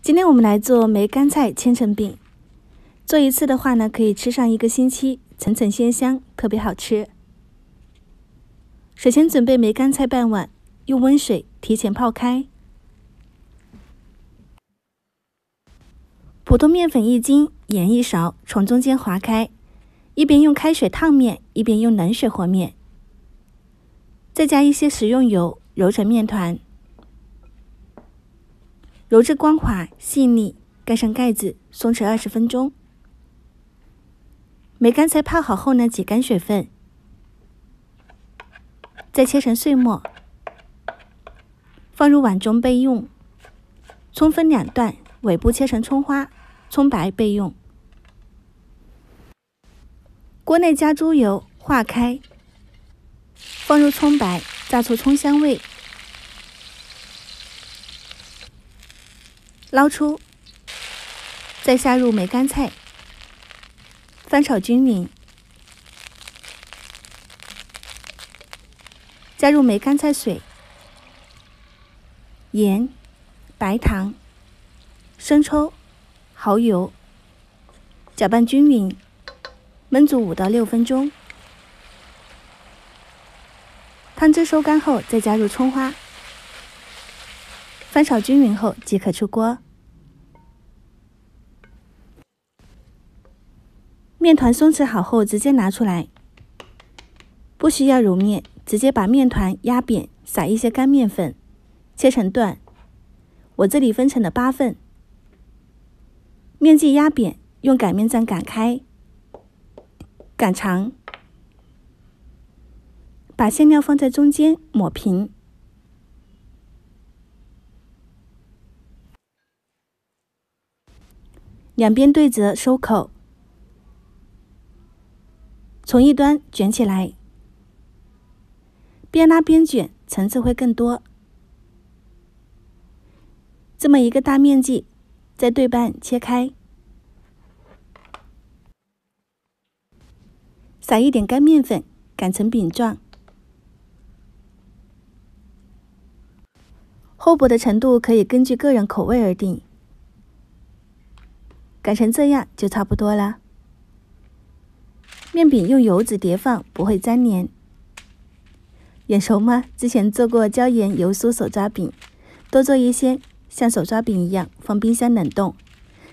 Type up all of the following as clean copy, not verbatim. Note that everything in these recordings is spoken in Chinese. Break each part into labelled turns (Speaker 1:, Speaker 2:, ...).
Speaker 1: 今天我们来做梅干菜千层饼。做一次的话呢，可以吃上1个星期，层层鲜香，特别好吃。首先准备梅干菜半碗，用温水提前泡开。普通面粉1斤，盐1勺，从中间划开，一边用开水烫面，一边用冷水和面。再加一些食用油，揉成面团。揉至光滑细腻，盖上盖子，松弛20分钟。梅干菜泡好后呢，挤干水分，再切成碎末，放入碗中备用。葱分2段，尾部切成葱花，葱白备用。锅内加猪油，化开，放入葱白，炸出葱香味。捞出，再下入梅干菜，翻炒均匀，加入梅干菜水、盐、白糖、生抽、蚝油，搅拌均匀，焖煮5到6分钟。汤汁收干后，再加入葱花，翻炒均匀后即可出锅。面团松弛好后直接拿出来，不需要揉面，直接把面团压扁，撒一些干面粉，切成段。我这里分成了8份。面剂压扁，用擀面杖擀开，擀长，把馅料放在中间抹平。两边对折收口，从一端卷起来，边拉边卷，层次会更多。这么一个大面剂，在对半切开，撒一点干面粉，擀成饼状。厚薄的程度可以根据个人口味而定。擀成这样就差不多了。面饼用油纸叠放，不会粘连。眼熟吗？之前做过椒盐油酥手抓饼，多做一些，像手抓饼一样放冰箱冷冻。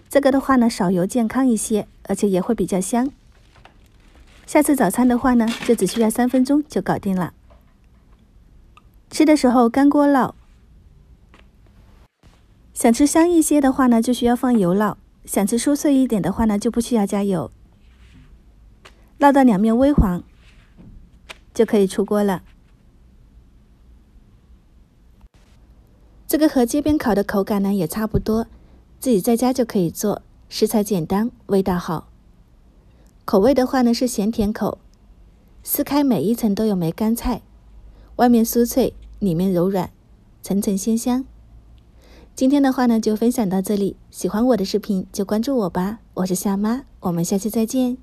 Speaker 1: 这个的话呢，少油健康一些，而且也会比较香。下次早餐的话呢，就只需要3分钟就搞定了。吃的时候干锅烙。想吃香一些的话呢，就需要放油烙；想吃酥脆一点的话呢，就不需要加油。烙到两面微黄，就可以出锅了。这个和街边烤的口感呢也差不多，自己在家就可以做，食材简单，味道好。口味的话呢是咸甜口，撕开每一层都有梅干菜，外面酥脆，里面柔软，层层鲜香。今天的话呢就分享到这里，喜欢我的视频就关注我吧，我是夏妈，我们下期再见。